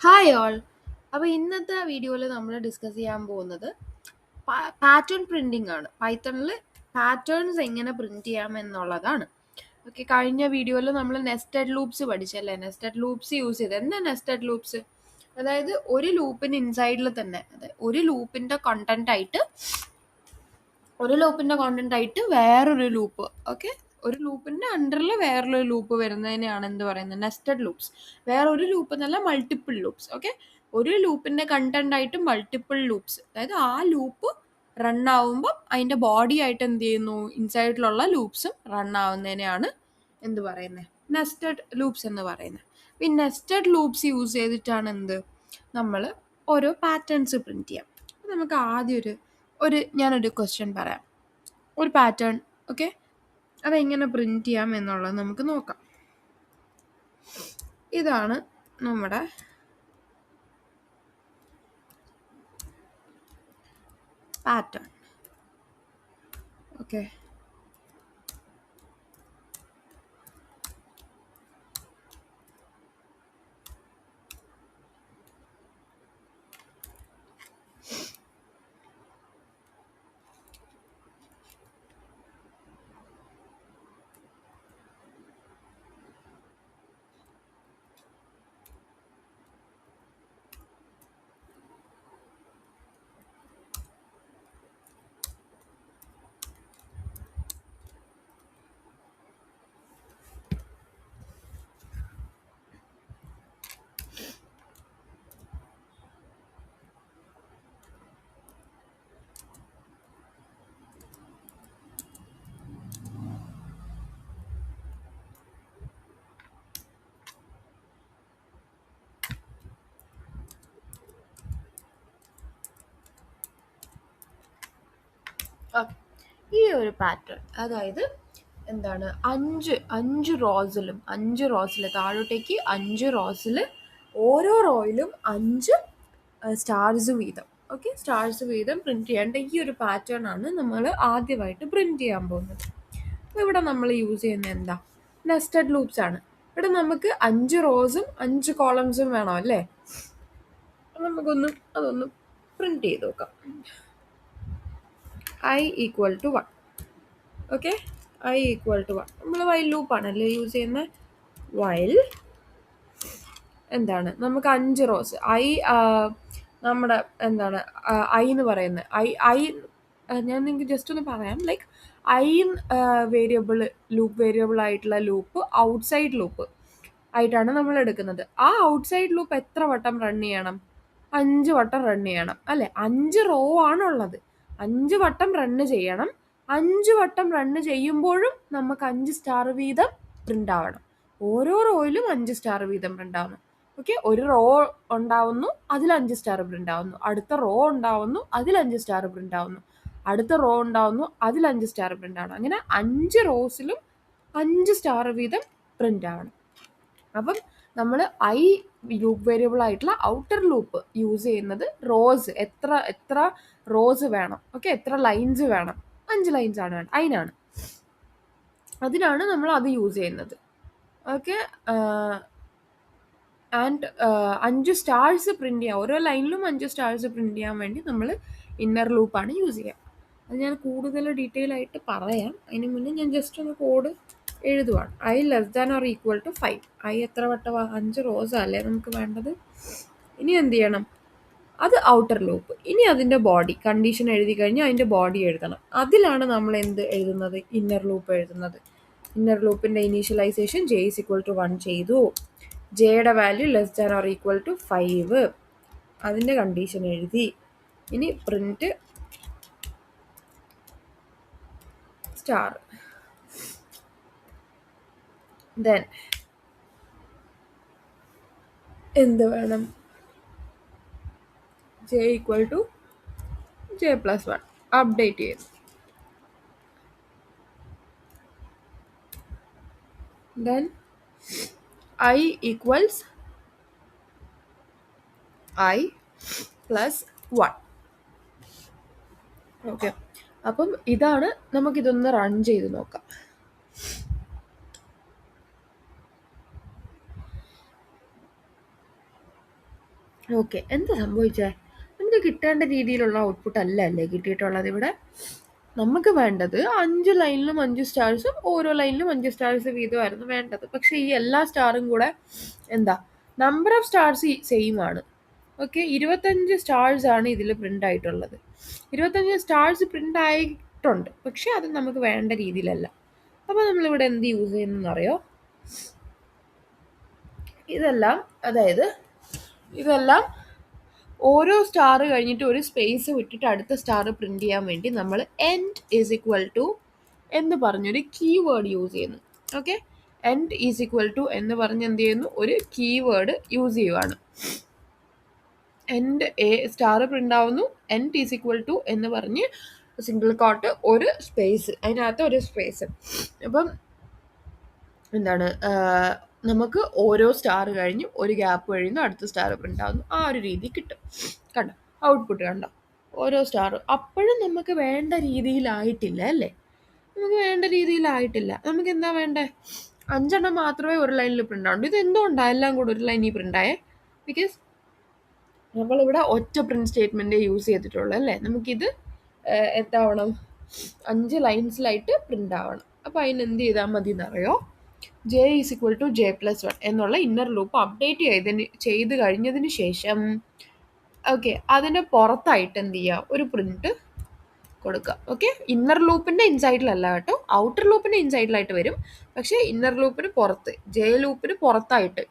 Hi all. അപ്പോൾ ഇന്നത്തെ വീഡിയോയിൽ നമ്മൾ ഡിസ്കസ് ചെയ്യാൻ പോകുന്നത് പാറ്റേൺ പ്രിൻറ്റിംഗ് ആണ്. പൈത്തണിൽ പാറ്റേൺസ് എങ്ങനെ പ്രിൻറ്റ് ചെയ്യാം എന്നുള്ളതാണ്. ഓക്കെ, കഴിഞ്ഞ വീഡിയോയിൽ നമ്മൾ നെസ്റ്റഡ് ലൂപ്സ് പഠിച്ചല്ലേ. നെസ്റ്റഡ് ലൂപ്സ് യൂസ് ചെയ്ത് എന്താ നെസ്റ്റഡ് ലൂപ്സ്? അതായത് ഒരു ലൂപ്പിന് ഇൻസൈഡിൽ തന്നെ ഒരു ലൂപ്പിൻ്റെ കണ്ടന്റ് ആയിട്ട് വേറൊരു ലൂപ്പ്. ഓക്കെ, ഒരു ലൂപ്പിൻ്റെ അണ്ടറിൽ വേറൊരു ലൂപ്പ് വരുന്നതിനെയാണ് എന്ത് പറയുന്നത്? Nested loops. വേറൊരു ലൂപ്പ് എന്നല്ല, മൾട്ടിപ്പിൾ ലൂപ്സ്. ഓക്കെ, ഒരു ലൂപ്പിൻ്റെ കണ്ടന്റ് ആയിട്ട് മൾട്ടിപ്പിൾ ലൂപ്സ്. അതായത് ആ ലൂപ്പ് റൺ ആവുമ്പോൾ അതിൻ്റെ ബോഡി ആയിട്ട് എന്ത് ചെയ്യുന്നു? ഇൻസൈഡിലുള്ള ലൂപ്സും റൺ ആവുന്നതിനെയാണ് എന്ത് പറയുന്നത്? നെസ്റ്റഡ് ലൂപ്സ് എന്ന് പറയുന്നത്. ഈ നെസ്റ്റഡ് ലൂപ്സ് യൂസ് ചെയ്തിട്ടാണ് നമ്മൾ ഓരോ പാറ്റേൺസ് പ്രിൻറ്റ് ചെയ്യാം. നമുക്ക് ആദ്യം ഞാനൊരു ക്വസ്റ്റ്യൻ പറയാം. ഒരു പാറ്റേൺ. ഓക്കെ, അതെങ്ങനെ പ്രിൻറ്റ് ചെയ്യാം എന്നുള്ളത് നമുക്ക് നോക്കാം. ഇതാണ് നമ്മുടെ പാറ്റേൺ. ഓക്കെ, ഓക്കെ, ഈ ഒരു പാറ്റേൺ അതായത് എന്താണ്, അഞ്ച് റോസിൽ താഴോട്ടേക്ക് 5 റോസിൽ ഓരോ റോയിലും 5 സ്റ്റാർസ് വീതം. ഓക്കെ, സ്റ്റാർസ് വീതം പ്രിൻറ്റ് ചെയ്യേണ്ട ഈ ഒരു പാറ്റേൺ ആണ് നമ്മൾ ആദ്യമായിട്ട് പ്രിൻറ്റ് ചെയ്യാൻ പോകുന്നത്. അപ്പോൾ ഇവിടെ നമ്മൾ യൂസ് ചെയ്യുന്നത് എന്താ? നെസ്റ്റഡ് ലൂപ്സ് ആണ്. ഇവിടെ നമുക്ക് 5 റോസും 5 കോളംസും വേണം അല്ലേ? അതൊന്ന് പ്രിൻറ്റ് ചെയ്ത് നോക്കാം. I equal to 1. Okay, I equal to 1. നമ്മൾ വൈൽ ലൂപ്പാണല്ലേ യൂസ് ചെയ്യുന്നത്. വൈൽ എന്താണ്, നമുക്ക് 5 റോസ് നമ്മുടെ എന്താണ് ഐ എന്ന് പറയുന്നത് ഞാൻ നിങ്ങൾക്ക് ജസ്റ്റ് ഒന്ന് പറയാം. ലൈക്ക് ലൂപ്പ് വേരിയബിൾ ആയിട്ടുള്ള ലൂപ്പ് ഔട്ട്സൈഡ് ലൂപ്പ് ആയിട്ടാണ് നമ്മൾ എടുക്കുന്നത്. ആ ഔട്ട്സൈഡ് ലൂപ്പ് എത്ര വട്ടം റൺ ചെയ്യണം? 5 വട്ടം റൺ ചെയ്യണം അല്ലേ? 5 റോ ആണുള്ളത്, 5 വട്ടം റണ്ണ് ചെയ്യണം. 5 വട്ടം റണ്ണ് ചെയ്യുമ്പോഴും നമുക്ക് 5 സ്റ്റാർ വീതം പ്രിൻ്റ് ആവണം. ഓരോ റോയിലും 5 സ്റ്റാർ വീതം പ്രിൻ്റ് ആവണം. ഓക്കെ, ഒരു റോ ഉണ്ടാവുന്നു, അതിൽ 5 സ്റ്റാർ പ്രിൻ്റ് ആവുന്നു. അടുത്ത റോ ഉണ്ടാവുന്നു, അതിൽ 5 സ്റ്റാർ പ്രിൻ്റ് ആവുന്നു. അടുത്ത റോ ഉണ്ടാവുന്നു, അതിൽ 5 സ്റ്റാർ പ്രിൻ്റ് ആവണം. അങ്ങനെ 5 റോസിലും 5 സ്റ്റാർ വീതം പ്രിൻ്റ് ആവണം. അപ്പം നമ്മൾ ലൂപ്പ് വേരിയബിൾ ആയിട്ടുള്ള ഔട്ടർ ലൂപ്പ് യൂസ് ചെയ്യുന്നത് എത്ര റോസ് വേണം. ഓക്കെ, എത്ര ലൈൻസ് വേണം? 5 ലൈൻസ് ആണ് വേണം. അതിനാണ് നമ്മൾ അത് യൂസ് ചെയ്യുന്നത്. ഓക്കെ, ആൻഡ് 5 സ്റ്റാർസ് പ്രിൻറ്റ് ചെയ്യാം. ഓരോ ലൈനിലും 5 സ്റ്റാർസ് പ്രിൻറ്റ് ചെയ്യാൻ വേണ്ടി നമ്മൾ ഇന്നർ ലൂപ്പാണ് യൂസ് ചെയ്യുക. അത് ഞാൻ കൂടുതൽ ഡീറ്റെയിൽ ആയിട്ട് പറയാം. അതിന് മുന്നേ ഞാൻ ജസ്റ്റ് ഒന്ന് code എഴുതുവാണ്. I less than or equal to 5. I എത്ര വട്ടം? 5 റോസ് അല്ലേ നമുക്ക് വേണ്ടത്. ഇനി എന്ത് ചെയ്യണം? അത് ഔട്ടർ ലൂപ്പ്. ഇനി അതിൻ്റെ ബോഡി കണ്ടീഷൻ എഴുതി കഴിഞ്ഞാൽ അതിൻ്റെ ബോഡി എഴുതണം. അതിലാണ് നമ്മൾ എന്ത് എഴുതുന്നത്? ഇന്നർ ലൂപ്പ് എഴുതുന്നത്. ഇന്നർ ലൂപ്പിൻ്റെ initialisation j is equal to 1 ചെയ്തു. ജെയുടെ value less than or equal to 5. അതിൻ്റെ കണ്ടീഷൻ എഴുതി. ഇനി പ്രിൻറ്റ് സ്റ്റാർ. ദെൻ എന്ത് വേണം? j equal to j+1 update ചെയ്തു. Then I equals I+1. Okay, അപ്പം ഇതാണ്. നമുക്കിതൊന്ന് റൺ ചെയ്ത് നോക്കാം. ഓക്കെ, എന്താ സംഭവിച്ചേ? നമുക്ക് കിട്ടേണ്ട രീതിയിലുള്ള ഔട്ട്പുട്ട് അല്ലേ കിട്ടിയിട്ടുള്ളത് ഇവിടെ. നമുക്ക് വേണ്ടത് 5 ലൈനിലും 5 സ്റ്റാർസും ഓരോ ലൈനിലും 5 സ്റ്റാർസ് വീതമായിരുന്നു വേണ്ടത്. പക്ഷേ ഈ എല്ലാ സ്റ്റാറും കൂടെ എന്താ, നമ്പർ ഓഫ് സ്റ്റാർസ് സെയിം ആണ്. ഓക്കെ, 25 സ്റ്റാർസ് ആണ് ഇതിൽ പ്രിന്റ് ആയിട്ടുള്ളത്. 25 സ്റ്റാർസ് പ്രിന്റ് ആയിട്ടുണ്ട്, പക്ഷെ അത് നമുക്ക് വേണ്ട രീതിയിലല്ല. അപ്പോൾ നമ്മളിവിടെ എന്ത് യൂസ് ചെയ്യുന്നറിയോ? ഇതെല്ലാം, അതായത് ഇതെല്ലാം ഓരോ സ്റ്റാർ കഴിഞ്ഞിട്ട് ഒരു സ്പേസ് വിട്ടിട്ട് അടുത്ത സ്റ്റാർ പ്രിന്റ് ചെയ്യാൻ വേണ്ടി നമ്മൾ എൻഡ് ഈസ് ഈക്വൽ ടു എന്ന് പറഞ്ഞൊരു കീവേഡ് യൂസ് ചെയ്യുന്നു. Okay, end is equal to എന്ന് പറഞ്ഞ് എന്ത് ചെയ്യുന്നു, ഒരു കീവേഡ് യൂസ് ചെയ്യുവാണ്. എൻഡ് എ സ്റ്റാർ പ്രിന്റ് ആവുന്നു, എൻഡ് ഈസ് ഈക്വൽ ടു എന്ന് പറഞ്ഞ് സിംഗിൾ കോട്ട് ഒരു സ്പേസ്, അതിനകത്ത് ഒരു സ്പേസ്. അപ്പം എന്താണ്, നമുക്ക് ഓരോ സ്റ്റാർ കഴിഞ്ഞ് ഒരു ഗ്യാപ്പ് കഴിയുന്നു അടുത്ത സ്റ്റാർ പ്രിന്റ് ആവുന്നു. ആ ഒരു രീതി കിട്ടും. കണ്ടോ ഔട്ട്പുട്ട്? കണ്ടോ ഓരോ സ്റ്റാർ? അപ്പോഴും നമുക്ക് വേണ്ട രീതിയിലായിട്ടില്ല അല്ലേ? നമുക്ക് വേണ്ട രീതിയിലായിട്ടില്ല. നമുക്ക് എന്താ വേണ്ടേ? 5 മാത്രമേ ഒരു ലൈനിൽ പ്രിന്റ് ആവുള്ളൂ. ഇത് എന്തുകൊണ്ടാണ് എല്ലാം കൂടെ ഒരു ലൈനിൽ പ്രിന്റ് ആയേ? ബിക്കോസ് നമ്മളിവിടെ ഒറ്റ പ്രിന്റ് സ്റ്റേറ്റ്മെന്റ് യൂസ് ചെയ്തിട്ടുള്ളൂ അല്ലേ? നമുക്കിത് എന്താവണം, 5 ലൈൻസിലായിട്ട് പ്രിന്റ് ആവണം. അപ്പോൾ അതിന് എന്ത് ചെയ്താൽ മതി എന്നറിയോ? J is equal to J plus one എന്നുള്ള ഇന്നർ ലൂപ്പ് അപ്ഡേറ്റ് ചെയ്ത് കഴിഞ്ഞതിന് ശേഷം ഓക്കെ, അതിൻ്റെ പുറത്തായിട്ട് എന്ത് ചെയ്യുക, ഒരു പ്രിന്റ് കൊടുക്കുക. ഓക്കെ, ഇന്നർ ലൂപ്പിൻ്റെ ഇൻസൈഡിലല്ല കേട്ടോ, ഔട്ടർ ലൂപ്പിൻ്റെ ഇൻസൈഡിലായിട്ട് വരും. പക്ഷേ ഇന്നർ ലൂപ്പിന് പുറത്ത്, ജെ ലൂപ്പിന് പുറത്തായിട്ട്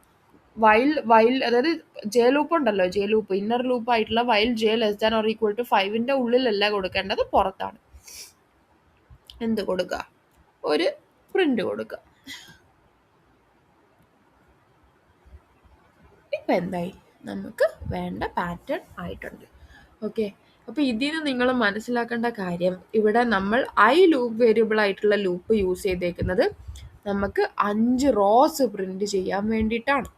വൈൽ അതായത് ജെ ലൂപ്പ് ഉണ്ടല്ലോ, ജെ ലൂപ്പ് ഇന്നർ ലൂപ്പ് ആയിട്ടുള്ള while J less than or equal to 5ന്റെ ഉള്ളിലല്ല കൊടുക്കേണ്ടത്, പുറത്താണ്. എന്ത് കൊടുക്കുക, ഒരു പ്രിന്റ് കൊടുക്കുക. ഇപ്പം എന്തായി, നമുക്ക് വേണ്ട പാറ്റേൺ ആയിട്ടുണ്ട്. ഓക്കെ, അപ്പോൾ ഇതിൽ നിന്ന് നിങ്ങൾ മനസ്സിലാക്കേണ്ട കാര്യം, ഇവിടെ നമ്മൾ ഐ ലൂപ്പ് വേരിയബിൾ ആയിട്ടുള്ള ലൂപ്പ് യൂസ് ചെയ്തേക്കുന്നത് നമുക്ക് 5 റോസ് പ്രിന്റ് ചെയ്യാൻ വേണ്ടിയിട്ടാണ്.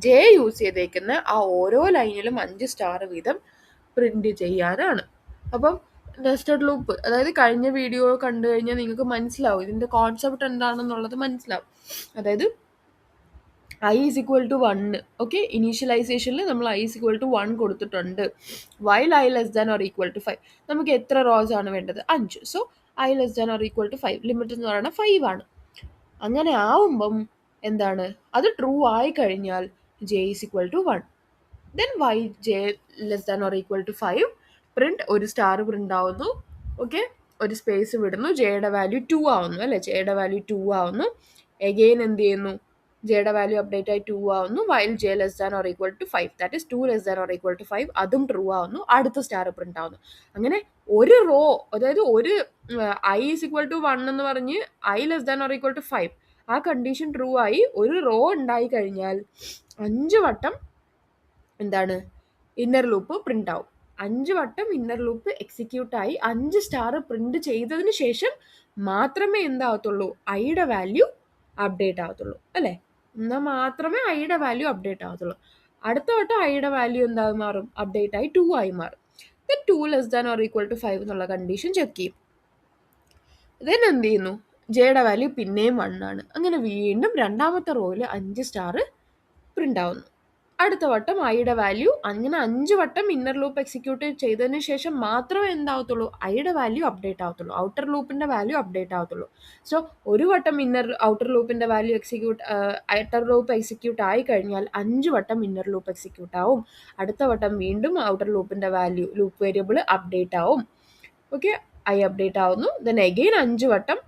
ജെ യൂസ് ചെയ്തേക്കുന്ന ആ ഓരോ ലൈനിലും 5 സ്റ്റാർ വീതം പ്രിന്റ് ചെയ്യാനാണ്. അപ്പം നെസ്റ്റഡ് ലൂപ്പ്, അതായത് കഴിഞ്ഞ വീഡിയോ കണ്ടു കഴിഞ്ഞാൽ നിങ്ങൾക്ക് മനസ്സിലാവും ഇതിൻ്റെ കോൺസെപ്റ്റ് എന്താണെന്നുള്ളത് മനസ്സിലാവും. അതായത് I is equal to 1. Okay, ഇനീഷ്യലൈസേഷനിൽ നമ്മൾ ഐ ഈസ് ഈക്വൽ ടു 1 കൊടുത്തിട്ടുണ്ട്. While I less than or equal to 5. നമുക്ക് എത്ര റോസ് ആണ് വേണ്ടത്? 5. So I less than or equal to 5, limit എന്ന് പറയുന്നത് 5 ആണ്. അങ്ങനെ ആവുമ്പം എന്താണ്, അത് ട്രൂ ആയി കഴിഞ്ഞാൽ J is equal to 1. Then while J less than or equal to 5 print, ഒരു സ്റ്റാർ പ്രിന്റ് ആവുന്നു. ഓക്കെ, ഒരു സ്പേസ് വിടുന്നു, ജെയുടെ വാല്യൂ 2 ആവുന്നു അല്ലേ? ജെയുടെ വാല്യൂ 2 ആവുന്നു. എഗെയിൻ എന്ത് ചെയ്യുന്നു, ജെയുടെ വാല്യൂ അപ്ഡേറ്റ് ആയി 2 ആവുന്നു. While J less than or equal to 5, that is 2 less than or equal to 5, അതും ട്രൂ ആവുന്നു. അടുത്ത സ്റ്റാർ പ്രിന്റ് ആവുന്നു. അങ്ങനെ ഒരു റോ, അതായത് ഒരു ഐ ഈസ് ഈക്വൽ ടു 1 എന്ന് പറഞ്ഞ് I less than or equal to 5 ആ കണ്ടീഷൻ ട്രൂ ആയി ഒരു റോ ഉണ്ടായി കഴിഞ്ഞാൽ 5 വട്ടം എന്താണ്, ഇന്നർ ലൂപ്പ് പ്രിന്റ് ആവും. 5 വട്ടം ഇന്നർ ലൂപ്പ് എക്സിക്യൂട്ട് ആയി 5 സ്റ്റാർ പ്രിന്റ് ചെയ്തതിന് ശേഷം മാത്രമേ എന്താവത്തുള്ളൂ, ഐയുടെ വാല്യൂ അപ്ഡേറ്റ് ആവത്തുള്ളൂ അല്ലേ? എന്നാൽ മാത്രമേ ഐയുടെ വാല്യൂ അപ്ഡേറ്റ് ആവത്തുള്ളൂ. അടുത്ത വട്ടം ഐയുടെ വാല്യൂ എന്തായി മാറും, അപ്ഡേറ്റ് ആയി 2 ആയി മാറും. Then 2 less than or equal to 5 എന്നുള്ള കണ്ടീഷൻ ചെക്ക് ചെയ്യും. ദെൻ എന്ത് ചെയ്യുന്നു, ജെയുടെ വാല്യൂ പിന്നെയും 1 ആണ്. അങ്ങനെ വീണ്ടും രണ്ടാമത്തെ റോയിൽ 5 സ്റ്റാർ പ്രിന്റ് ആവുന്നു. അടുത്ത വട്ടം ഐയുടെ വാല്യൂ, അങ്ങനെ 5 വട്ടം ഇന്നർ ലൂപ്പ് എക്സിക്യൂട്ട് ചെയ്തതിന് ശേഷം മാത്രമേ എന്താവത്തുള്ളൂ, ഐയുടെ വാല്യൂ അപ്ഡേറ്റ് ആവത്തുള്ളൂ, ഔട്ടർ ലൂപ്പിന്റെ വാല്യൂ അപ്ഡേറ്റ് ആവത്തുള്ളൂ. സോ ഒരു വട്ടം ഔട്ടർ ലൂപ്പിന്റെ വാല്യൂ ഔട്ടർ ലൂപ്പ് എക്സിക്യൂട്ട് ആയി കഴിഞ്ഞാൽ 5 വട്ടം ഇന്നർ ലൂപ്പ് എക്സിക്യൂട്ട് ആവും. അടുത്ത വട്ടം വീണ്ടും ഔട്ടർ ലൂപ്പിന്റെ വാല്യൂ, ലൂപ്പ് വേരിയബിൾ അപ്ഡേറ്റ് ആവും. ഓക്കെ, ഐ അപ്ഡേറ്റ് ആവുന്നു. ദെൻ അഗെയിൻ 5 വട്ടം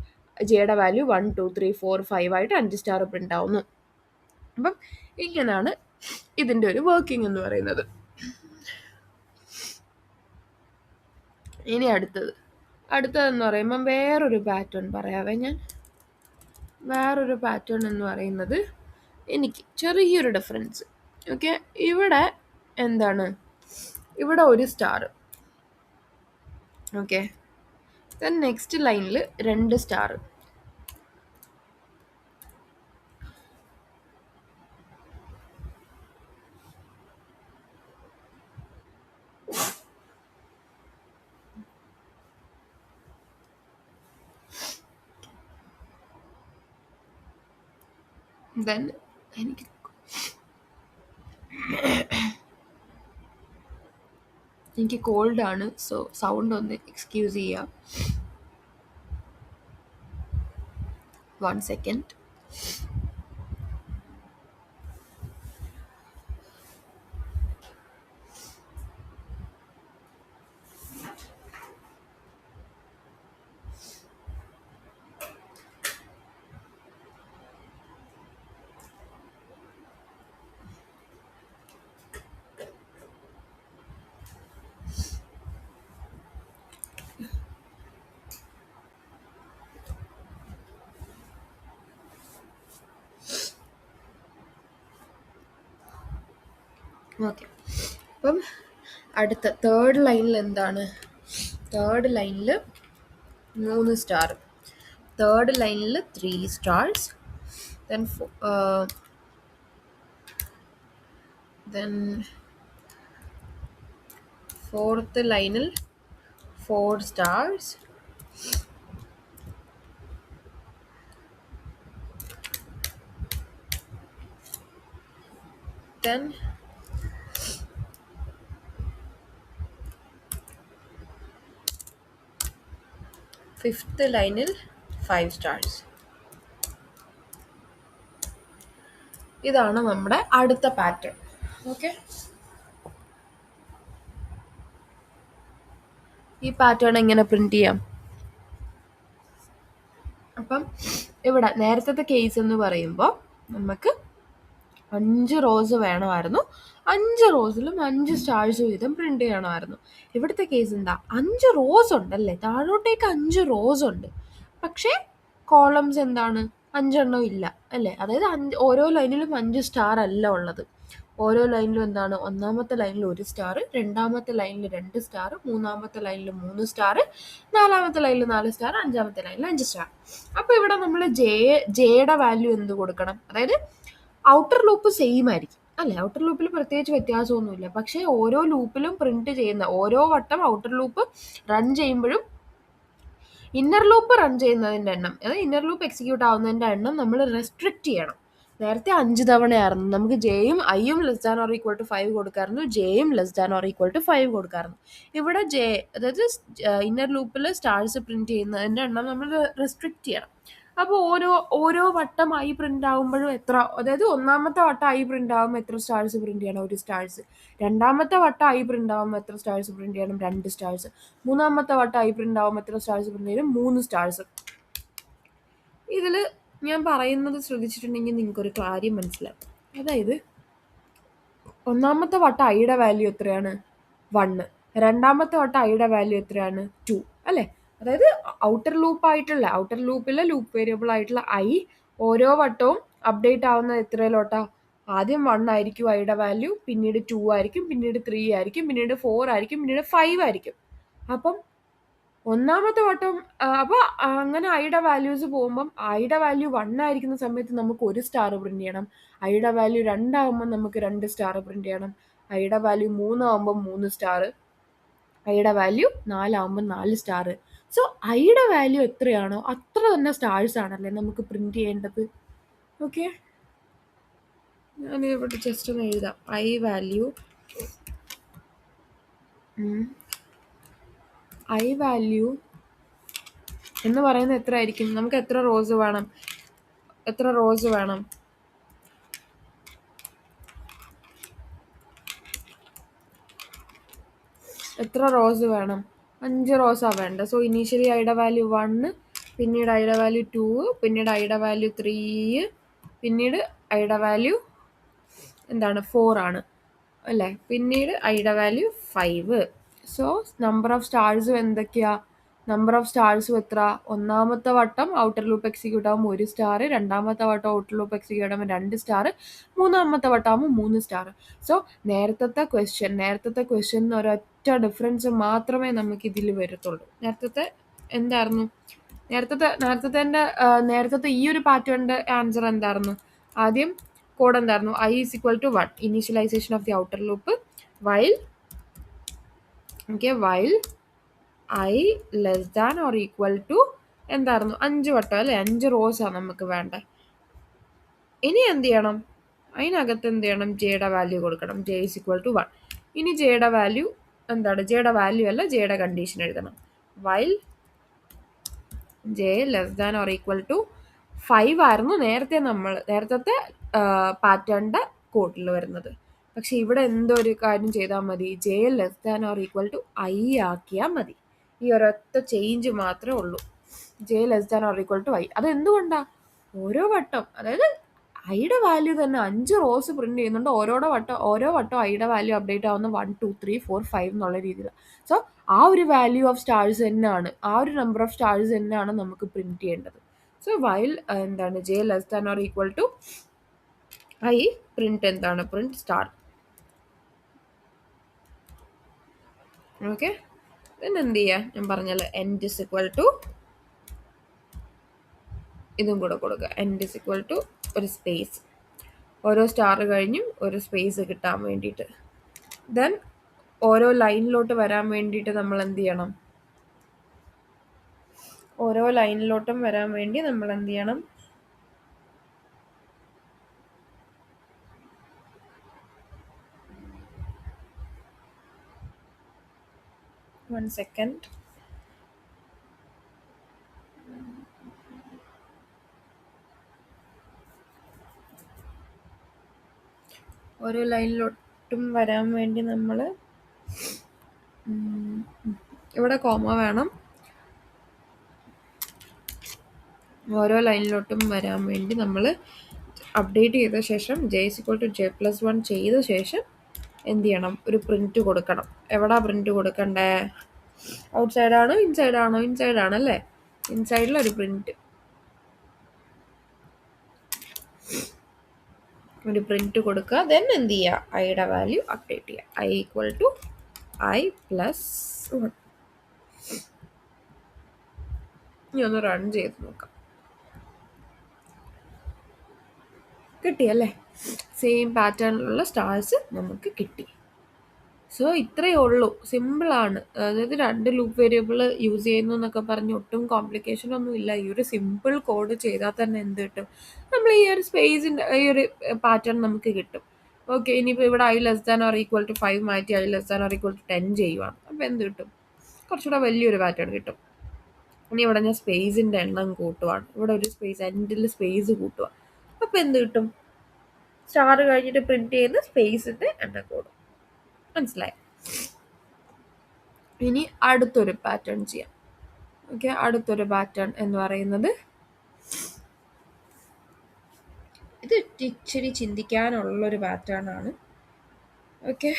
ജെയുടെ വാല്യൂ 1 2 3 4 5 ആയിട്ട് 5 സ്റ്റാർ പ്രിന്റ് ആവുന്നു. അപ്പം ഇങ്ങനെയാണ് ഇതിൻ്റെ ഒരു വർക്കിംഗ് എന്ന് പറയുന്നത്. ഇനി അടുത്തതെന്ന് പറയുമ്പം വേറൊരു പാറ്റേൺ പറയാവേ ഞാൻ. വേറൊരു പാറ്റേൺ എന്ന് പറയുന്നത് എനിക്ക് ചെറിയൊരു ഡിഫറൻസ്. ഓക്കെ, ഇവിടെ എന്താണ്, ഇവിടെ ഒരു സ്റ്റാർ. ഓക്കെ, ദെൻ നെക്സ്റ്റ് ലൈനിൽ 2 സ്റ്റാർ. ദെൻ എനിക്ക് എനിക്ക് കോൾഡ് ആണ്, സോ സൗണ്ട് ഒന്ന് എക്സ്ക്യൂസ് ചെയ്യാം. 1 സെക്കൻഡ്. ഓക്കെ, അപ്പം അടുത്ത തേർഡ് ലൈനിൽ എന്താണ്? തേർഡ് ലൈനിൽ 3 സ്റ്റാർ, തേർഡ് ലൈനിൽ 3 സ്റ്റാർസ്, then ഫോർത്ത് ലൈനിൽ 4 stars, then ഫിഫ്ത്ത് ലൈനിൽ 5 stars. ഇതാണ് നമ്മുടെ അടുത്ത പാറ്റേൺ. ഓക്കെ, ഈ പാറ്റേൺ എങ്ങനെ പ്രിന്റ് ചെയ്യാം? അപ്പം ഇവിടെ നേരത്തെ കേസ് എന്ന് പറയുമ്പോൾ നമുക്ക് 5 റോസ് വേണമായിരുന്നു, 5 റോസിലും 5 സ്റ്റാർസ് വീതം പ്രിന്റ് ചെയ്യണമായിരുന്നു. ഇവിടുത്തെ കേസ് എന്താ? 5 റോസ് ഉണ്ടല്ലേ, താഴോട്ടേക്ക് 5 റോസ് ഉണ്ട്, പക്ഷേ കോളംസ് എന്താണ്? 5 എണ്ണം ഇല്ല അല്ലേ. അതായത് ഓരോ ലൈനിലും 5 സ്റ്റാർ അല്ല ഉള്ളത്. ഓരോ ലൈനിലും എന്താണ്? ഒന്നാമത്തെ ലൈനിൽ 1 സ്റ്റാർ, രണ്ടാമത്തെ ലൈനിൽ 2 സ്റ്റാർ, മൂന്നാമത്തെ ലൈനിൽ 3 സ്റ്റാർ, നാലാമത്തെ ലൈനിൽ 4 സ്റ്റാർ, അഞ്ചാമത്തെ ലൈനിൽ 5 സ്റ്റാർ. അപ്പോൾ ഇവിടെ നമ്മൾ ജെയുടെ വാല്യൂ എന്ത് കൊടുക്കണം? അതായത് ഔട്ടർ ലൂപ്പ് സെയിം ആയിരിക്കും അല്ലേ, ഔട്ടർ ലൂപ്പിൽ പ്രത്യേകിച്ച് വ്യത്യാസമൊന്നുമില്ല. പക്ഷേ ഓരോ ലൂപ്പിലും പ്രിന്റ് ചെയ്യുന്ന ഓരോ വട്ടം ഔട്ടർ ലൂപ്പ് റൺ ചെയ്യുമ്പോഴും ഇന്നർ ലൂപ്പ് റൺ ചെയ്യുന്നതിൻ്റെ എണ്ണം, അതായത് ഇന്നർ ലൂപ്പ് എക്സിക്യൂട്ട് ആവുന്നതിൻ്റെ എണ്ണം നമ്മൾ റെസ്ട്രിക്റ്റ് ചെയ്യണം. നേരത്തെ 5 തവണയായിരുന്നു, നമുക്ക് ജെയും ഐയും <5 കൊടുക്കായിരുന്നു, ജെയും <5 കൊടുക്കായിരുന്നു. ഇവിടെ ജെ, അതായത് ഇന്നർ ലൂപ്പിൽ സ്റ്റാർസ് പ്രിന്റ് ചെയ്യുന്നതിൻ്റെ എണ്ണം നമ്മൾ റെസ്ട്രിക്റ്റ് ചെയ്യണം. അപ്പോൾ ഓരോ വട്ടം ഐ പ്രിന്റ് ആകുമ്പോഴും എത്ര, അതായത് ഒന്നാമത്തെ വട്ടം ഐ പ്രിന്റ് ആകുമ്പോൾ എത്ര സ്റ്റാർസ് പ്രിന്റ് ചെയ്യണം? 1 സ്റ്റാർസ്. രണ്ടാമത്തെ വട്ടം ഐ പ്രിന്റ് ആകുമ്പോൾ എത്ര സ്റ്റാർസ് പ്രിന്റ് ചെയ്യണം? 2 സ്റ്റാർസ്. മൂന്നാമത്തെ വട്ടം ഐ പ്രിന്റ് ആകുമ്പോൾ എത്ര സ്റ്റാർസ് പ്രിന്റ് ചെയ്യണം? 3 സ്റ്റാർസ്. ഇതിൽ ഞാൻ പറയുന്നത് ശ്രദ്ധിച്ചിട്ടുണ്ടെങ്കിൽ നിങ്ങൾക്കൊരു കാര്യം മനസ്സിലാവും. അതായത് ഒന്നാമത്തെ വട്ടം ഐയുടെ വാല്യൂ എത്രയാണ്? 1. രണ്ടാമത്തെ വട്ടം ഐയുടെ വാല്യൂ എത്രയാണ്? 2 അല്ലേ. അതായത് ഔട്ടർ ലൂപ്പിലെ ലൂപ്പ് വേരിയബിൾ ആയിട്ടുള്ള ഐ ഓരോ വട്ടവും അപ്ഡേറ്റ് ആവുന്നത് എത്രയിലോട്ടാ? ആദ്യം 1 ആയിരിക്കും ഐയുടെ വാല്യൂ, പിന്നീട് 2 ആയിരിക്കും, പിന്നീട് 3 ആയിരിക്കും, പിന്നീട് 4 ആയിരിക്കും, പിന്നീട് 5 ആയിരിക്കും. അപ്പം ഒന്നാമത്തെ വട്ടം അപ്പോൾ അങ്ങനെ ഐയുടെ വാല്യൂസ് പോകുമ്പം ഐയുടെ വാല്യൂ 1 ആയിരിക്കുന്ന സമയത്ത് നമുക്ക് 1 സ്റ്റാർ പ്രിന്റ് ചെയ്യണം, ഐയുടെ വാല്യൂ 2 ആകുമ്പോൾ നമുക്ക് 2 സ്റ്റാർ പ്രിന്റ് ചെയ്യണം, ഐയുടെ വാല്യൂ 3 ആകുമ്പോൾ 3 സ്റ്റാർ, ഐയുടെ വാല്യൂ 4 ആകുമ്പോൾ 4 സ്റ്റാർ. സോ ഐയുടെ വാല്യൂ എത്രയാണോ അത്ര തന്നെ സ്റ്റാർസ് ആണല്ലേ നമുക്ക് പ്രിന്റ് ചെയ്യേണ്ടത്. ഓക്കെ, ഞാനിവിടെ ജസ്റ്റ് ഒന്ന് എഴുതാം. ഐ വാല്യൂ എന്ന് പറയുന്നത് എത്ര ആയിരിക്കും? നമുക്ക് എത്ര റോസ് വേണം? എത്ര റോസ് വേണം? എത്ര റോസ് വേണം? 5 റോസാണ് വേണ്ടത്. സോ ഇനീഷ്യലി ഐയുടെ വാല്യൂ 1, പിന്നീട് ഐയുടെ വാല്യൂ 2, പിന്നീട് ഐയുടെ വാല്യൂ 3, പിന്നീട് ഐയുടെ വാല്യൂ എന്താണ്? 4 ആണ് അല്ലേ. പിന്നീട് ഐയുടെ വാല്യൂ 5. സോ നമ്പർ ഓഫ് സ്റ്റാർസും എന്തൊക്കെയാ? നമ്പർ ഓഫ് സ്റ്റാർസും എത്ര? ഒന്നാമത്തെ വട്ടം ഔട്ടർ ലൂപ്പ് എക്സിക്യൂട്ട് ആകുമ്പോൾ 1 സ്റ്റാർ, രണ്ടാമത്തെ വട്ടം ഔട്ടർ ലൂപ്പ് എക്സിക്യൂട്ട് ആകുമ്പോൾ 2 സ്റ്റാർ, മൂന്നാമത്തെ വട്ടം ആകുമ്പോൾ 3 സ്റ്റാർ. സോ നേരത്തെ ക്വസ്റ്റ്യൻ ഒരൊറ്റ ഡിഫറൻസ് മാത്രമേ നമുക്ക് ഇതിൽ വരത്തുള്ളൂ. നേരത്തെ എന്തായിരുന്നു? നേരത്തെ ഈ ഒരു പാറ്റേണിന്റെ ആൻസർ എന്തായിരുന്നു? ആദ്യം കോഡ് എന്തായിരുന്നു? I is equal to 1, initialisation of the outer loop, while I less than or equal to എന്തായിരുന്നു? 5 വട്ടം അല്ലേ, 5 റോസാണ് നമുക്ക് വേണ്ടത്. ഇനി എന്ത് ചെയ്യണം? അതിനകത്ത് എന്ത് ചെയ്യണം? ജെയുടെ വാല്യൂ കൊടുക്കണം. J is equal to 1. ഇനി ജെയുടെ വാല്യൂ എന്താണ് ജെയുടെ വാല്യൂ അല്ല ജെയുടെ കണ്ടീഷൻ എഴുതണം. While J less than or equal to 5 ആയിരുന്നു നേരത്തെ പാറ്റേണിന്റെ കോഡിൽ വരുന്നത്. പക്ഷെ ഇവിടെ എന്തോ ഒരു കാര്യം ചെയ്താൽ മതി, J less than or equal to I ആക്കിയാൽ മതി. ഈ ഒരൊറ്റ ചേഞ്ച് മാത്രമേ ഉള്ളൂ. J less than or equal to I. അതെന്തുകൊണ്ടാ? ഓരോ വട്ടം, അതായത് ഐയുടെ വാല്യൂ തന്നെ 5 റോസ് പ്രിന്റ് ചെയ്യുന്നുണ്ട്. ഓരോ വട്ടം ഐയുടെ വാല്യൂ അപ്ഡേറ്റ് ആവുന്ന 1 2 3 4 5 എന്നുള്ള രീതിയിലാണ്. സോ ആ ഒരു വാല്യൂ ഓഫ് സ്റ്റാർസ് തന്നെയാണ്, ആ ഒരു നമ്പർ ഓഫ് സ്റ്റാർസ് തന്നെയാണ് നമുക്ക് പ്രിന്റ് ചെയ്യേണ്ടത്. സോ വൈൽ എന്താണ് J less than or equal to I print എന്താണ്, പ്രിന്റ് സ്റ്റാർ. ഓക്കെ, പിന്നെ എന്ത് ചെയ്യുക, ഞാൻ പറഞ്ഞല്ലോ എൻഡ് ഇസ് ഇക്വൽ ടു ഇതും കൂടെ കൊടുക്കുക. എൻഡ് ഇസ് ഇക്വൽ ടു ഒരു സ്പേസ്, ഓരോ സ്റ്റാർ കഴിഞ്ഞും ഒരു സ്പേസ് കിട്ടാൻ വേണ്ടിയിട്ട്. ദെൻ ഓരോ ലൈനിലോട്ട് വരാൻ വേണ്ടിയിട്ട് നമ്മൾ എന്ത് ചെയ്യണം, ഓരോ ലൈനിലോട്ടും വരാൻ വേണ്ടി നമ്മൾ എന്ത് ചെയ്യണം, വൺ സെക്കൻഡ്, ഓരോ ലൈനിലോട്ടും വരാൻ വേണ്ടി നമ്മൾ ഇവിടെ കോമ വേണം. ഓരോ ലൈനിലോട്ടും വരാൻ വേണ്ടി നമ്മൾ അപ്ഡേറ്റ് ചെയ്ത ശേഷം J is equal to J plus 1 ചെയ്ത ശേഷം എന്ത് ചെയ്യണം, ഒരു പ്രിന്റ് കൊടുക്കണം. എവിടാ പ്രിന്റ് കൊടുക്കണ്ടേ? ഔട്ട് സൈഡ് ആണോ ഇൻസൈഡ് ആണോ? ഇൻസൈഡ് ആണല്ലേ. ഇൻസൈഡിൽ ഒരു പ്രിന്റ് കൊടുക്കുക. ദെൻ എന്ത് ചെയ്യുക, ഐയുടെ വാല്യൂ അപ്ഡേറ്റ് ചെയ്യുക. I equal to I plus 1. ഇനി ഒന്ന് റൺ ചെയ്ത് നോക്കാം. കിട്ടിയല്ലേ? സെയിം പാറ്റേണിലുള്ള സ്റ്റാർസ് നമുക്ക് കിട്ടി. സോ ഇത്രയേ ഉള്ളൂ, സിമ്പിളാണ്. അതായത് 2 ലൂപ്പ് വേരിയബിൾ യൂസ് ചെയ്യുന്നു എന്നൊക്കെ പറഞ്ഞ് ഒട്ടും കോംപ്ലിക്കേഷൻ ഒന്നും ഇല്ല. ഈ ഒരു സിമ്പിൾ കോഡ് ചെയ്താൽ തന്നെ എന്ത് കിട്ടും, നമ്മൾ ഈ ഒരു സ്പേസിൻ്റെ ഈ ഒരു പാറ്റേൺ നമുക്ക് കിട്ടും. ഓക്കെ, ഇനിയിപ്പോൾ ഇവിടെ I less than or equal to 5 മാറ്റി I less than or equal to 10 ചെയ്യുവാണ്. അപ്പോൾ എന്ത് കിട്ടും, കുറച്ചുകൂടെ വലിയൊരു പാറ്റേൺ കിട്ടും. ഇനി ഇവിടെ ഞാൻ സ്പേസിൻ്റെ എണ്ണം കൂട്ടുവാണ്, ഇവിടെ ഒരു സ്പേസ് എൻഡിൽ സ്പേസ് കൂട്ടുക. അപ്പോൾ എന്ത് കിട്ടും, സ്റ്റാർ കഴിഞ്ഞിട്ട് പ്രിന്റ് ചെയ്യുന്ന സ്പേസിൻ്റെ എണ്ണം കൂടും. മനസ്സിലായി? ഇനി അടുത്തൊരു പാറ്റേൺ ചെയ്യാം. ഓക്കെ, അടുത്തൊരു പാറ്റേൺ എന്ന് പറയുന്നത് ഇത് ഇച്ചിരി ചിന്തിക്കാനുള്ളൊരു പാറ്റേൺ ആണ്. ഓക്കെ,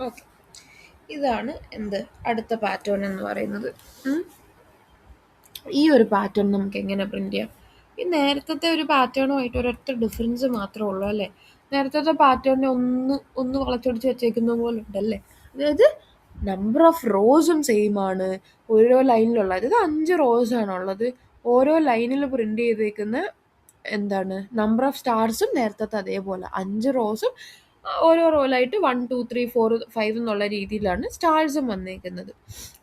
ഓക്കെ, ഇതാണ് എന്ത് അടുത്ത പാറ്റേൺ എന്ന് പറയുന്നത്. ഈ ഒരു പാറ്റേൺ നമുക്ക് എങ്ങനെ പ്രിന്റ് ചെയ്യാം? ഈ നേരത്തെ ഒരു പാറ്റേണുമായിട്ട് ഒരൊറ്റ ഡിഫറൻസ് മാത്രമേ ഉള്ളൂ അല്ലേ. നേരത്തെ പാറ്റേണിനെ ഒന്ന് വളച്ചൊടിച്ച് വെച്ചേക്കുന്ന പോലെ ഉണ്ടല്ലേ. അതായത് നമ്പർ ഓഫ് റോസും സെയിം ആണ് ഓരോ ലൈനിലുള്ള. അതായത് 5 റോസ് ആണുള്ളത്. ഓരോ ലൈനിൽ പ്രിന്റ് ചെയ്തേക്കുന്ന എന്താണ് നമ്പർ ഓഫ് സ്റ്റാർസും നേരത്തെ അതേപോലെ 5 റോസും ഓരോ റോലായിട്ട് 1 2 3 4 5 എന്നുള്ള രീതിയിലാണ് സ്റ്റാർസും വന്നേക്കുന്നത്.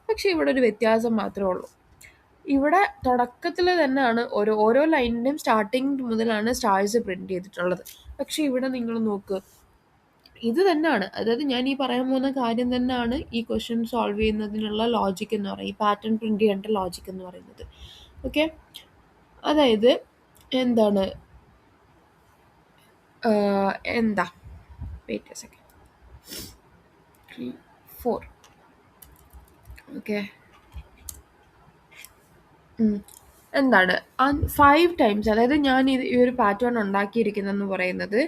പക്ഷെ ഇവിടെ ഒരു വ്യത്യാസം മാത്രമേ ഉള്ളൂ. ഇവിടെ തുടക്കത്തിൽ തന്നെയാണ് ഓരോ ലൈനിൻ്റെയും സ്റ്റാർട്ടിങ് മുതലാണ് സ്റ്റാർസ് പ്രിന്റ് ചെയ്തിട്ടുള്ളത്. പക്ഷെ ഇവിടെ നിങ്ങൾ നോക്ക്, ഇത് തന്നെയാണ്. അതായത് ഞാൻ ഈ പറയാൻ പോകുന്ന കാര്യം തന്നെയാണ് ഈ ക്വസ്റ്റ്യൻ സോൾവ് ചെയ്യുന്നതിനുള്ള ലോജിക് എന്ന് പറയുന്നത്, ഈ പാറ്റേൺ പ്രിന്റ് ചെയ്യേണ്ട ലോജിക് എന്ന് പറയുന്നത്. ഓക്കെ, അതായത് എന്താണ് എന്താ വെയിറ്റ് എ സെക്കൻഡ്, 3, 4. ഓക്കെ. എന്താണ് 5 ടൈംസ്, അതായത് ഞാൻ ഈ ഒരു പാറ്റേൺ ഉണ്ടാക്കിയിരിക്കുന്നതെന്ന് പറയുന്നത്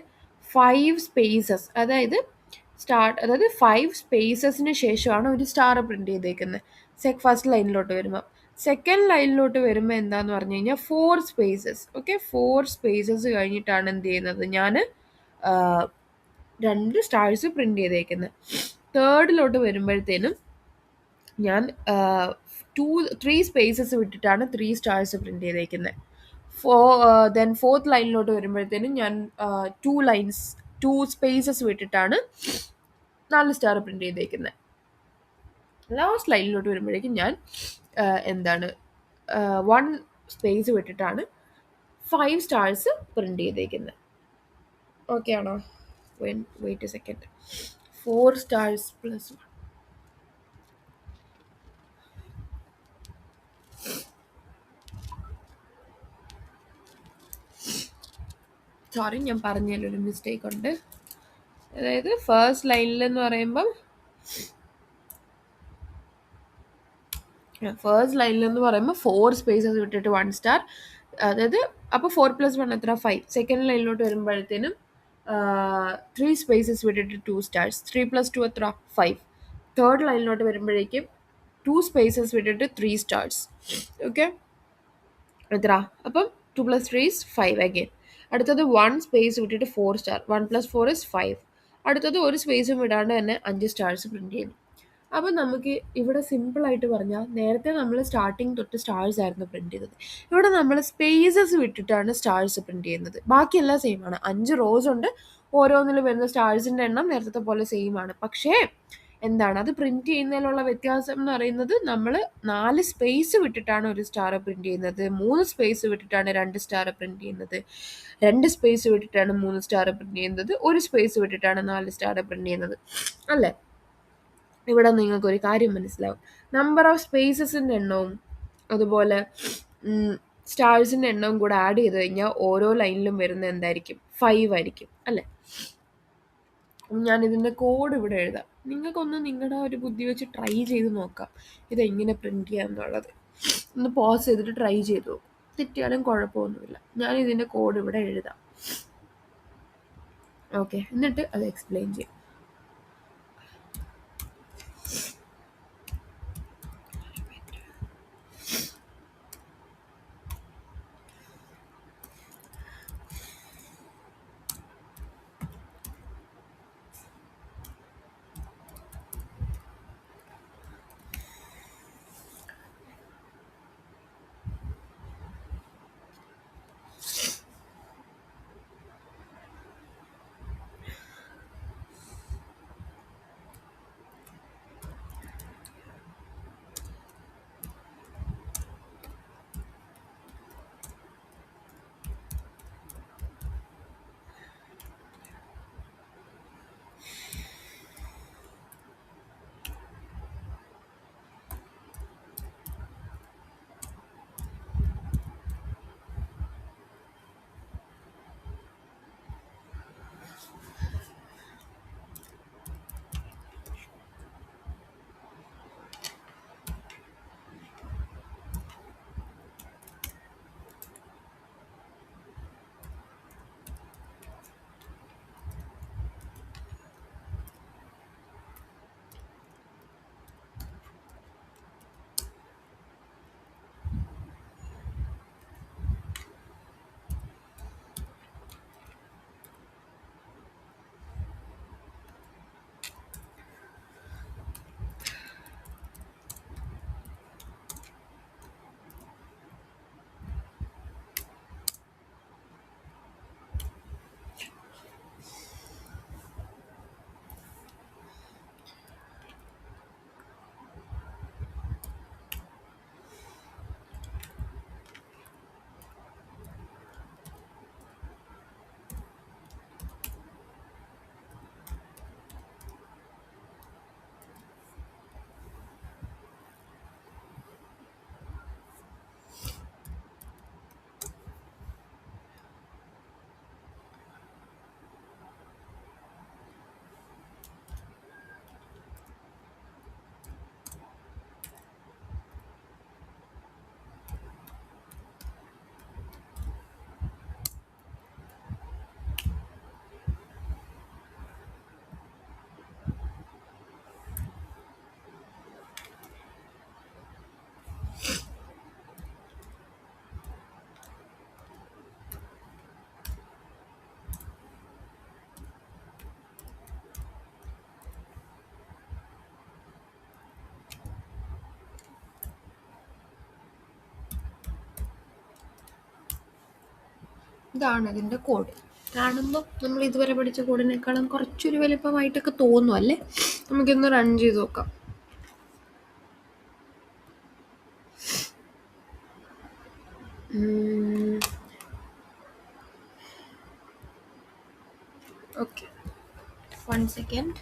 5 സ്പേസസ്, അതായത് അതായത് 5 സ്പേസസിന് ശേഷമാണ് ഒരു സ്റ്റാർ പ്രിന്റ് ചെയ്തേക്കുന്നത്. ഫസ്റ്റ് ലൈനിലോട്ട് വരുമ്പോൾ, സെക്കൻഡ് ലൈനിലോട്ട് വരുമ്പോൾ എന്താന്ന് പറഞ്ഞു കഴിഞ്ഞാൽ 4 സ്പേസസ്. ഓക്കെ, 4 സ്പേസസ് കഴിഞ്ഞിട്ടാണ് എന്ത് ചെയ്യുന്നത്, ഞാൻ 2 സ്റ്റാർസ് പ്രിന്റ് ചെയ്തേക്കുന്നത്. തേർഡിലോട്ട് വരുമ്പോഴത്തേനും ഞാൻ 3 സ്പേസസ് വിട്ടിട്ടാണ് 3 സ്റ്റാർസ് പ്രിന്റ് ചെയ്തേക്കുന്നത്. ഫോർത്ത് ലൈനിലോട്ട് വരുമ്പോഴത്തേനും ഞാൻ 2 സ്പേസസ് വിട്ടിട്ടാണ് 4 സ്റ്റാർ പ്രിന്റ് ചെയ്തേക്കുന്നത്. ലാസ്റ്റ് ലൈനിലോട്ട് വരുമ്പോഴേക്കും ഞാൻ എന്താണ് 1 സ്പേസ് വിട്ടിട്ടാണ് 5 സ്റ്റാർസ് പ്രിന്റ് ചെയ്തേക്കുന്നത്. ഓക്കെ ആണോ? Wait a second. 4 സ്റ്റാർസ് പ്ലസ് 1. സോറി, ഞാൻ പറഞ്ഞതിലൊരു മിസ്റ്റേക്ക് ഉണ്ട്. അതായത് ഫസ്റ്റ് ലൈനിൽ എന്ന് പറയുമ്പം ഫസ്റ്റ് ലൈനിൽ എന്ന് പറയുമ്പോൾ 4 സ്പേസസ് വിട്ടിട്ട് 1 സ്റ്റാർ, അതായത് അപ്പോൾ 4+1 എത്ര, 5. സെക്കൻഡ് ലൈനിലോട്ട് വരുമ്പോഴത്തേനും 3 സ്പേസസ് വിട്ടിട്ട് 2 സ്റ്റാർസ്, 3+2 എത്ര, 5. തേർഡ് ലൈനിലോട്ട് വരുമ്പോഴേക്കും 2 സ്പേസസ് വിട്ടിട്ട് 3 സ്റ്റാർസ്. ഓക്കെ, എത്ര അപ്പം 2+3 is 5 അഗെയിൻ. അടുത്തത് 1 സ്പേസ് വിട്ടിട്ട് 4 സ്റ്റാർ, 1+4 is 5. അടുത്തത് ഒരു സ്പേസും വിടാണ്ട് തന്നെ 5 സ്റ്റാർസ് പ്രിന്റ് ചെയ്യുന്നു. അപ്പം നമുക്ക് ഇവിടെ സിമ്പിളായിട്ട് പറഞ്ഞാൽ, നേരത്തെ നമ്മൾ സ്റ്റാർട്ടിങ് തൊട്ട് സ്റ്റാർസ് ആയിരുന്നു പ്രിന്റ് ചെയ്തത്. ഇവിടെ നമ്മൾ സ്പേസസ് വിട്ടിട്ടാണ് സ്റ്റാർസ് പ്രിന്റ് ചെയ്യുന്നത്. ബാക്കിയെല്ലാം സെയിം ആണ്. 5 റോസ് ഉണ്ട്, ഓരോന്നിലും വരുന്ന സ്റ്റാർസിൻ്റെ എണ്ണം നേരത്തെ പോലെ സെയിം ആണ്. പക്ഷേ എന്താണ് അത് പ്രിന്റ് ചെയ്യുന്നതിലുള്ള വ്യത്യാസം എന്ന് പറയുന്നത്, നമ്മൾ 4 സ്പേസ് വിട്ടിട്ടാണ് ഒരു സ്റ്റാർ പ്രിന്റ് ചെയ്യുന്നത്, 3 സ്പേസ് വിട്ടിട്ടാണ് 2 സ്റ്റാർ പ്രിന്റ് ചെയ്യുന്നത്, 2 സ്പേസ് വിട്ടിട്ടാണ് 3 സ്റ്റാർ പ്രിന്റ് ചെയ്യുന്നത്, 1 സ്പേസ് വിട്ടിട്ടാണ് 4 സ്റ്റാർ പ്രിന്റ് ചെയ്യുന്നത്. അല്ലേ? ഇവിടെ നിങ്ങൾക്കൊരു കാര്യം മനസ്സിലാവും. നമ്പർ ഓഫ് സ്പേസസിൻ്റെ എണ്ണവും അതുപോലെ സ്റ്റാർസിൻ്റെ എണ്ണവും കൂടെ ആഡ് ചെയ്ത് കഴിഞ്ഞാൽ ഓരോ ലൈനിലും വരുന്നത് എന്തായിരിക്കും? 5 ആയിരിക്കും. അല്ലേ? ഞാൻ ഇതിൻ്റെ കോഡ് ഇവിടെ എഴുതാം. നിങ്ങൾക്കൊന്ന് നിങ്ങളുടെ ഒരു ബുദ്ധി വെച്ച് ട്രൈ ചെയ്ത് നോക്കാം ഇതെങ്ങനെ പ്രിന്റ് ചെയ്യാമെന്നുള്ളത്. ഒന്ന് പോസ് ചെയ്തിട്ട് ട്രൈ ചെയ്ത് നോക്കും. തെറ്റിയാലും കുഴപ്പമൊന്നുമില്ല. ഞാൻ ഇതിൻ്റെ കോഡ് ഇവിടെ എഴുതാം. ഓക്കെ, എന്നിട്ട് അത് എക്സ്പ്ലെയിൻ ചെയ്യാം. ഇതാണ് ഇതിൻ്റെ കോഡ്. കാണുമ്പോൾ നമ്മൾ ഇതുവരെ പഠിച്ച കോഡിനേക്കാളും കുറച്ചൊരു വലുപ്പമായിട്ടൊക്കെ തോന്നും അല്ലേ? നമുക്കിന്ന് റൺ ചെയ്ത് നോക്കാം. Okay, 1 second.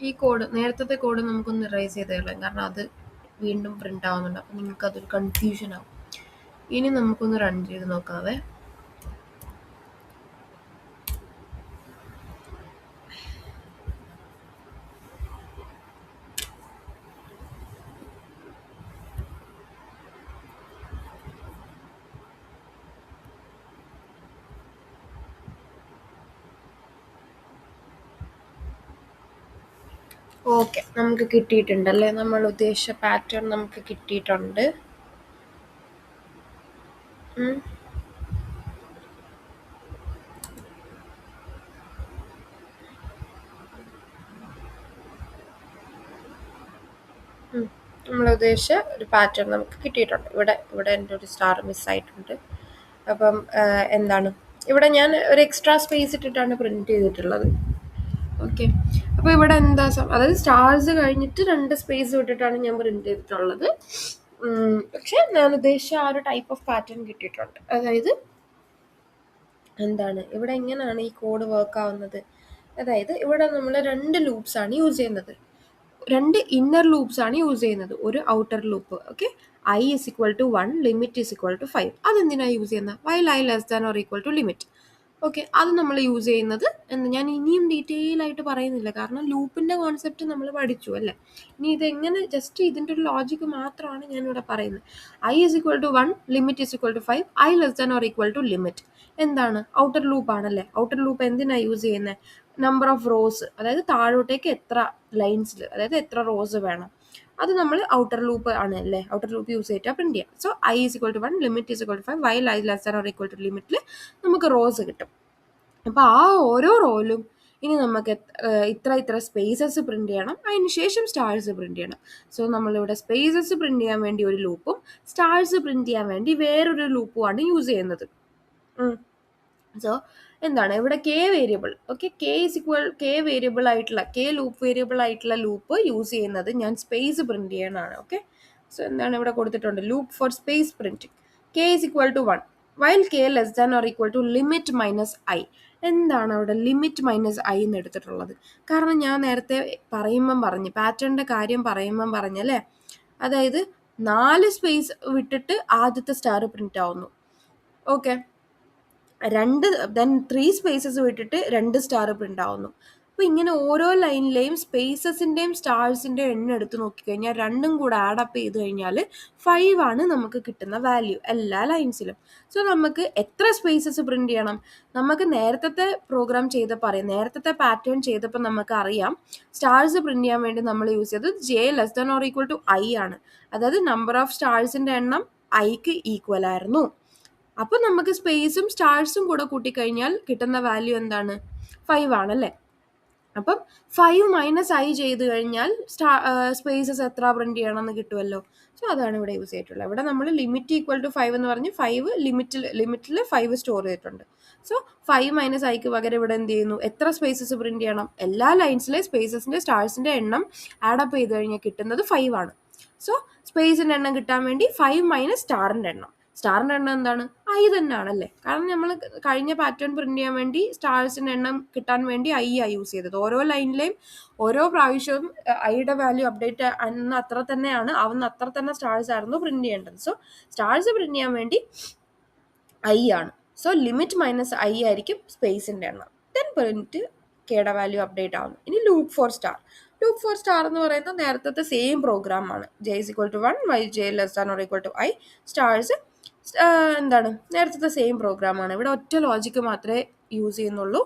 ഈ കോഡ്, നേരത്തെ കോഡ് നമുക്കൊന്ന് ഇറേസ് ചെയ്ത് കളയാം, കാരണം അത് വീണ്ടും പ്രിൻ്റ് ആവുന്നുണ്ട്. അപ്പം നിങ്ങൾക്ക് അതൊരു കൺഫ്യൂഷൻ ആവും. ഇനി നമുക്കൊന്ന് റൺ ചെയ്ത് നോക്കാവേ. ഓക്കെ, നമുക്ക് കിട്ടിയിട്ടുണ്ടല്ലേ, നമ്മൾ ഉദ്ദേശിച്ച പാറ്റേൺ നമുക്ക് കിട്ടിയിട്ടുണ്ട്. നമ്മൾ ഉദ്ദേശിച്ച ഒരു പാറ്റേൺ നമുക്ക് കിട്ടിയിട്ടുണ്ട്. ഇവിടെ എൻ്റെ ഒരു സ്റ്റാർ മിസ്സായിട്ടുണ്ട്. അപ്പം എന്താണ്, ഇവിടെ ഞാൻ ഒരു എക്സ്ട്രാ സ്പേസ് ഇട്ടിട്ടാണ് പ്രിന്റ് ചെയ്തിട്ടുള്ളത്. ഓക്കെ, അപ്പോൾ ഇവിടെ എന്താ, അതായത് സ്റ്റാർസ് കഴിഞ്ഞിട്ട് 2 സ്പേസ് വിട്ടിട്ടാണ് ഞാൻ പ്രിന്റ് ചെയ്തിട്ടുള്ളത്. പക്ഷെ ഞാൻ ഉദ്ദേശിച്ച ആ ഒരു ടൈപ്പ് ഓഫ് പാറ്റേൺ കിട്ടിയിട്ടുണ്ട്. അതായത് എന്താണ്, ഇവിടെ എങ്ങനെയാണ് ഈ കോഡ് വർക്ക് ആവുന്നത്? അതായത് ഇവിടെ നമ്മൾ 2 ലൂപ്സ് ആണ് യൂസ് ചെയ്യുന്നത്. 2 ഇന്നർ ലൂപ്സ് ആണ് യൂസ് ചെയ്യുന്നത്, ഒരു outer loop. Okay, i is equal to 1, limit is equal to 5. അതെന്തിനാണ് യൂസ് ചെയ്യുന്നത്? while i less than or equal to limit. Okay, അത് നമ്മൾ യൂസ് ചെയ്യുന്നത് ഞാൻ ഇനിയും ഡീറ്റെയിൽ ആയിട്ട് പറയുന്നില്ല, കാരണം ലൂപ്പിൻ്റെ കോൺസെപ്റ്റ് നമ്മൾ പഠിച്ചു അല്ലേ. ഇനി ഇതെങ്ങനെ, ജസ്റ്റ് ഇതിൻ്റെ ഒരു ലോജിക്ക് മാത്രമാണ് ഞാനിവിടെ പറയുന്നത്. i is equal to 1, limit is equal to 5, i less than or equal to limit. എന്താണ്? ഔട്ടർ ലൂപ്പ് ആണല്ലേ. ഔട്ടർ ലൂപ്പ് എന്തിനാണ് യൂസ് ചെയ്യുന്നത്? നമ്പർ ഓഫ് റോസ്, അതായത് താഴോട്ടേക്ക് എത്ര ലൈൻസിൽ, അതായത് എത്ര റോസ് വേണം, അത് നമ്മൾ ഔട്ടർ ലൂപ്പ് ആണ് അല്ലേ, ഔട്ടർ ലൂപ്പ് യൂസ് ചെയ്തിട്ട് പ്രിന്റ് ചെയ്യാം. So i is equal to 1, limit is equal to 5, while i less than or equal to ലിമിറ്റിൽ നമുക്ക് റോസ് കിട്ടും. അപ്പോൾ ആ ഓരോ റോയിലും ഇനി നമുക്ക് ഇത്ര സ്പേസസ് പ്രിന്റ് ചെയ്യണം, അതിന് ശേഷം സ്റ്റാർസ് പ്രിന്റ് ചെയ്യണം. സോ നമ്മളിവിടെ സ്പേസസ് പ്രിന്റ് ചെയ്യാൻ വേണ്ടി ഒരു ലൂപ്പും സ്റ്റാർസ് പ്രിന്റ് ചെയ്യാൻ വേണ്ടി വേറൊരു ലൂപ്പുമാണ് യൂസ് ചെയ്യുന്നത്. സോ എന്താണ് ഇവിടെ K variable, okay, K variable ആയിട്ടുള്ള, കെ ലൂപ്പ് വേരിയബിൾ ആയിട്ടുള്ള ലൂപ്പ് യൂസ് ചെയ്യുന്നത് ഞാൻ സ്പേസ് പ്രിന്റ് ചെയ്യാനാണ്. ഓക്കെ, സോ എന്താണ് ഇവിടെ കൊടുത്തിട്ടുണ്ട്, loop for space printing, K is equal to 1 while k less than or equal to limit minus i. എന്താണ് അവിടെ ലിമിറ്റ് മൈനസ് ഐ എന്ന് എടുത്തിട്ടുള്ളത്? കാരണം ഞാൻ നേരത്തെ പാറ്റേണിന്റെ കാര്യം പറഞ്ഞല്ലേ, അതായത് 4 സ്പേസ് വിട്ടിട്ട് ആദ്യത്തെ സ്റ്റാർ പ്രിന്റ് ആവുന്നു. ഓക്കെ, 3 സ്പേസസ് വിട്ടിട്ട് 2 സ്റ്റാർ പ്രിന്റ് ആവുന്നു. അപ്പോൾ ഇങ്ങനെ ഓരോ ലൈനിലെയും സ്പേസസിൻ്റെയും സ്റ്റാർസിൻ്റെയും എണ്ണം എടുത്ത് നോക്കിക്കഴിഞ്ഞാൽ രണ്ടും കൂടെ ആഡപ്പ് ചെയ്ത് കഴിഞ്ഞാൽ 5 ആണ് നമുക്ക് കിട്ടുന്ന വാല്യൂ എല്ലാ ലൈൻസിലും. സോ നമുക്ക് എത്ര സ്പേസസ് പ്രിന്റ് ചെയ്യണം? നമുക്ക് നേരത്തെ പ്രോഗ്രാം നേരത്തെ പാറ്റേൺ ചെയ്തപ്പോൾ നമുക്ക് അറിയാം, സ്റ്റാർസ് പ്രിന്റ് ചെയ്യാൻ വേണ്ടി നമ്മൾ യൂസ് ചെയ്തത് j less than or equal to i ആണ്. അതായത് നമ്പർ ഓഫ് സ്റ്റാർസിൻ്റെ എണ്ണം ഐക്ക് ഈക്വൽ ആയിരുന്നു. അപ്പോൾ നമുക്ക് സ്പേസും സ്റ്റാർസും കൂടെ കൂട്ടിക്കഴിഞ്ഞാൽ കിട്ടുന്ന വാല്യൂ എന്താണ്? 5 ആണല്ലേ. അപ്പം 5 മൈനസ് ഐ ചെയ്ത് കഴിഞ്ഞാൽ സ്പേസസ് എത്ര പ്രിന്റ് ചെയ്യണമെന്ന് കിട്ടുമല്ലോ. സോ അതാണ് ഇവിടെ യൂസ് ചെയ്തിട്ടുള്ളത്. ഇവിടെ നമ്മൾ ലിമിറ്റ് ഈക്വൽ ടു 5 എന്ന് പറഞ്ഞ് 5 ലിമിറ്റിൽ 5 സ്റ്റോർ ചെയ്തിട്ടുണ്ട്. സോ 5 മൈനസ് ഐക്ക് പകരം ഇവിടെ എന്ത് ചെയ്യുന്നു, എത്ര സ്പേസസ് പ്രിന്റ് ചെയ്യണം? എല്ലാ ലൈൻസിലെ സ്പേസസിൻ്റെ സ്റ്റാർസിൻ്റെ എണ്ണം ആഡപ്പ് ചെയ്ത് കഴിഞ്ഞാൽ കിട്ടുന്നത് 5 ആണ്. സോ സ്പേസിൻ്റെ എണ്ണം കിട്ടാൻ വേണ്ടി 5 മൈനസ് സ്റ്റാറിൻ്റെ എണ്ണം എന്താണ്? ഐ തന്നെയാണല്ലേ. കാരണം നമ്മൾ കഴിഞ്ഞ പാറ്റേൺ പ്രിന്റ് ചെയ്യാൻ വേണ്ടി സ്റ്റാർസിൻ്റെ എണ്ണം കിട്ടാൻ വേണ്ടി ഐ യൂസ് ചെയ്തത്. ഓരോ ലൈനിലെയും ഓരോ പ്രാവശ്യവും ഐയുടെ വാല്യൂ അപ്ഡേറ്റ് ആവുന്ന അത്ര തന്നെ സ്റ്റാർസ് ആയിരുന്നു പ്രിന്റ് ചെയ്യേണ്ടത്. സോ സ്റ്റാർസ് പ്രിന്റ് ചെയ്യാൻ വേണ്ടി ഐ ആണ്. സോ ലിമിറ്റ് മൈനസ് ഐ ആയിരിക്കും സ്പേസിൻ്റെ എണ്ണം. ദെൻ പ്രിന്റ് കെയുടെ വാല്യൂ അപ്ഡേറ്റ് ആവുന്നു. ഇനി ലൂപ്പ് ഫോർ സ്റ്റാർ എന്ന് പറയുന്നത് നേരത്തെ സെയിം പ്രോഗ്രാം ആണ്. j is equal to 1 while j less than or equal to i, stars എന്താണ് നേരത്തെ സെയിം പ്രോഗ്രാമാണ്. ഇവിടെ ഒറ്റ ലോജിക്ക് മാത്രമേ യൂസ് ചെയ്യുന്നുള്ളൂ.